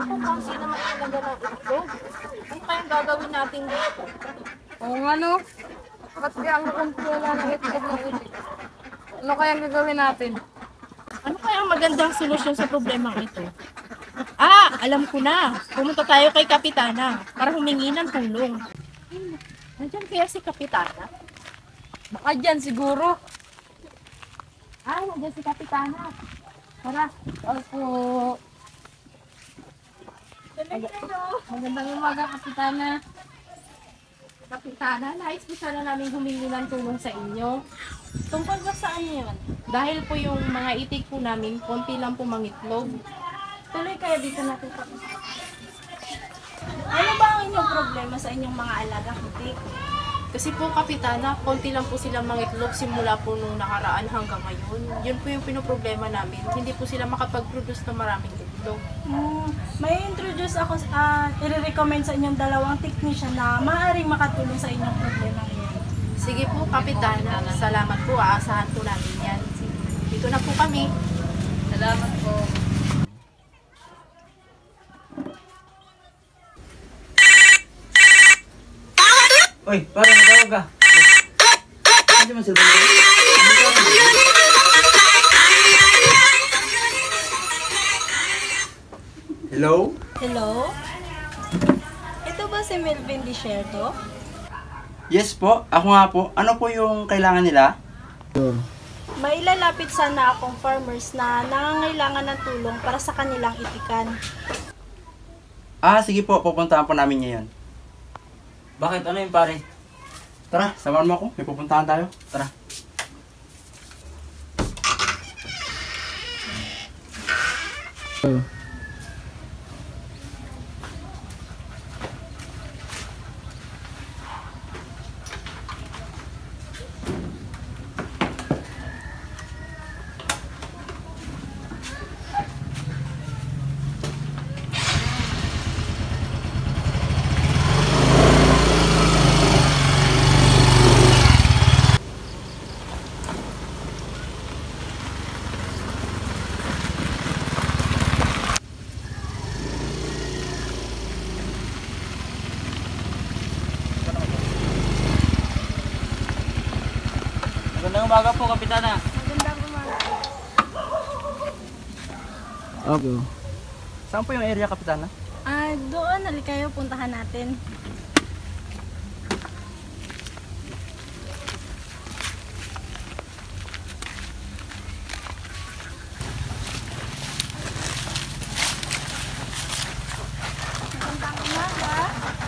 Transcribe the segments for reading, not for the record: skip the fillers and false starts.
kung sino naman talaga ng itlog. Ano kayang gagawin natin dito? Oo nga no. Ba't di ang kumpula ng itlog ng itik? Ano kayang gagawin natin? Ano kaya ang magandang solusyon sa problemang ito? Ah, alam ko na. Pumunta tayo kay Kapitana para humingi ng tulong. Nandiyan kaya si Kapitana? Baka dyan siguro. Ah, nandiyan si Kapitana. Tara. Opo. Magandang umaga, Kapitana. Kapitana, nais po sana namin humingi ng tulong sa inyo. Tungkol ba saan yun? Dahil po yung mga itik po namin, konti lang po mangitlog. Tuloy kaya dito natin pa. Ano ba ang inyong problema sa inyong mga alagang itik? Kasi po, Kapitana, konti lang po silang mangitlog simula po nung nakaraan hanggang ngayon. Yun po yung pinoproblema namin. Hindi po sila makapag-produce ng maraming itlog. May introduce ako, i-recommend sa inyong dalawang technician na maaaring makatulong sa inyong problema ngayon. Sige po, Kapitana. Salamat po. Aasahan po namin yan. Dito na po kami. Salamat po. Oy, parang natawag ka. Ano man cellphone ko? Hello? Hello? Ito ba si Melvin Desierto? Yes po, ako nga po. Ano po yung kailangan nila? May ilalapit sana akong farmers na nangangailangan ng tulong para sa kanilang itikan. Ah, sige po, pupuntahan po namin ngayon. Bakit? Ano yung pare? Tara, samahan mo ako. May pupuntahan tayo. Tara. Magandang umaga po, Kapitana. Magandang umaga. Okay. Saan po yung area, Kapitana? Doon, halika kayo, puntahan natin.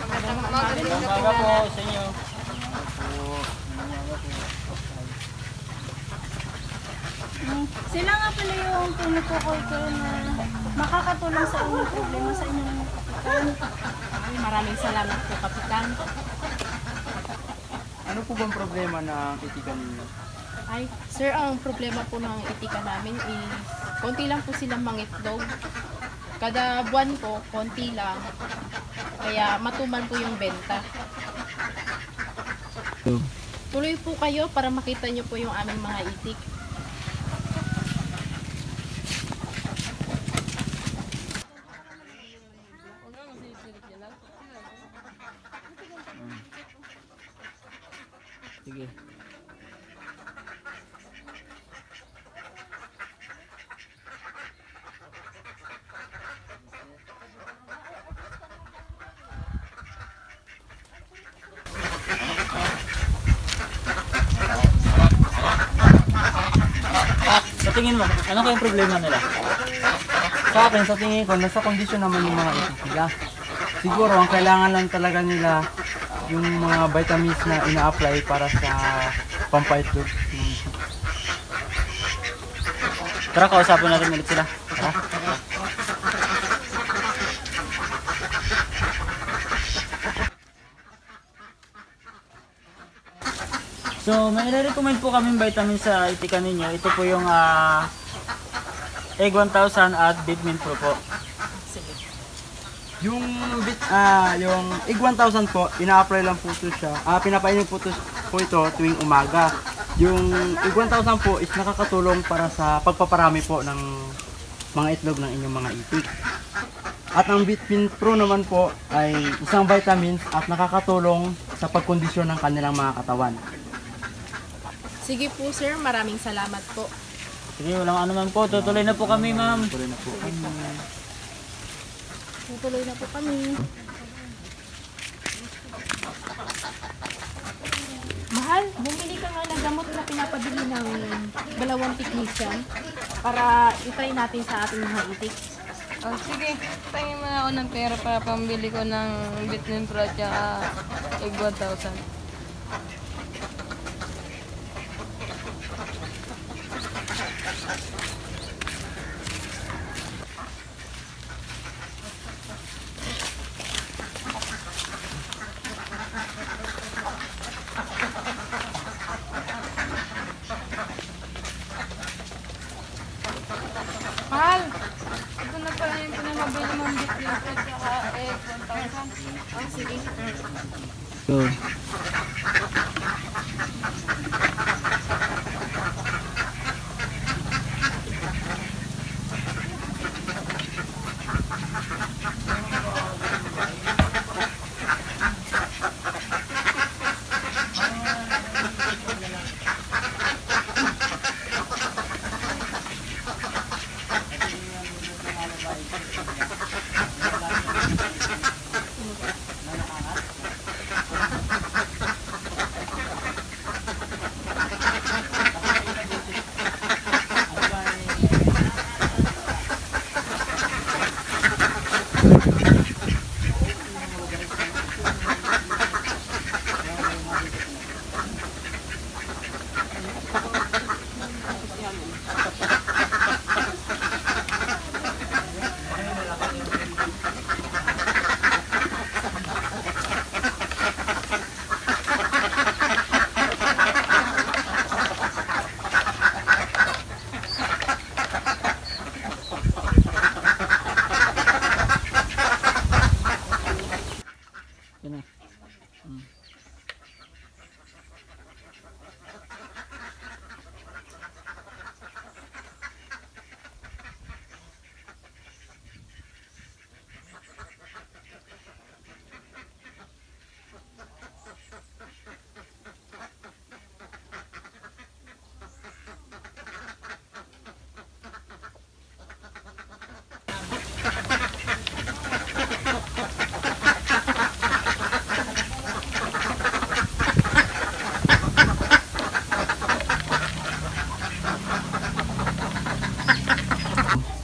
Magandang umaga po sa inyo. Sila nga pala yung tinutukoy ko na makakatulong sa inyong problema sa inyong itikan. Ay, maraming salamat po, Kapitan. Ano po bang problema ng itikan ninyo? Ay, sir, ang problema po ng itika namin is konti lang po silang mangitlog. Kada buwan po, konti lang. Kaya matumal po yung benta. Tuloy po kayo para makita nyo po yung aming mga itik. Sige. Sa tingin mo, ano kayong problema nila? Sa akin, sa tingin ko, nasa kondisyon naman yung mga itik nila. Siguro, ang kailangan lang talaga nila yung mga vitamins na ina-apply para sa pampaitlog. Tara, kausapin natin ulit sila. Tara. So, may recommend po kami vitamin sa itikan ninyo. Ito po yung Egg 1000 at Big Mint Pro po. Yung yung Egg 1000 po, ina-apply lang po ito siya. Pinapainom po ito tuwing umaga. Yung Egg 1000 po is nakakatulong para sa pagpaparami po ng mga itlog ng inyong mga itik. At ang Bitpin Pro naman po ay isang vitamins at nakakatulong sa pagkondisyon ng kanilang mga katawan. Sige po sir, maraming salamat po. Sige, walang ano man po. Tutuloy na po kami, ma'am. Tuloy na po. Tutuloy na po kami. Mahal, bumili ka nga ng gamot na pinapabili ng dalawang technician para itry natin sa ating mga itik. Oh, sige, tingin mo na ako ng pera para pambili ko ng Bitmin Pro at saka Egg 1000. Mahal! Ito na pala yung pinamabili mong Bitmin Pro at saka Egg 1000. Oh, sige. So, yun na.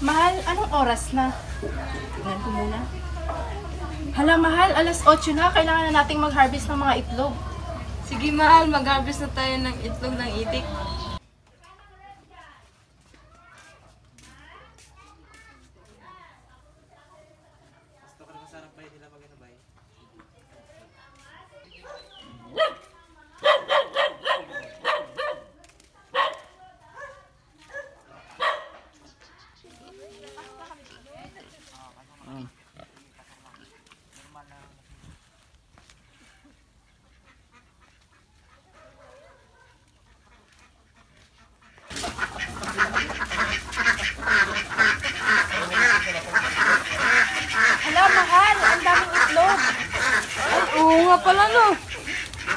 Mahal, anong oras na? Tignan ko muna. Hala mahal, alas 8 na. Kailangan na nating mag-harvest ng mga itlog. Sige mahal, mag-harvest na tayo ng itlog ng itik. Hala mahal, ang daming itlog. Ay, oo nga pala no.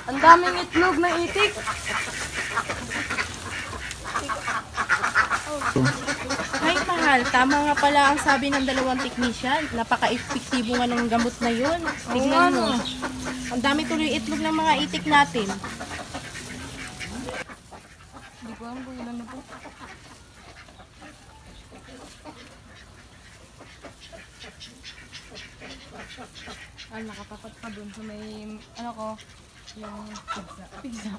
Ang daming itlog ng itik. Ay mahal, tama nga pala ang sabi ng dalawang technician. Napaka-epektibo nga ng gamot na yun. Tignan mo. Ang dami tuloy itlog ng mga itik natin. Hindi ko alam kung ilan na po. Ah, nakatapat pa dun sa may, ano ko, yung pizza.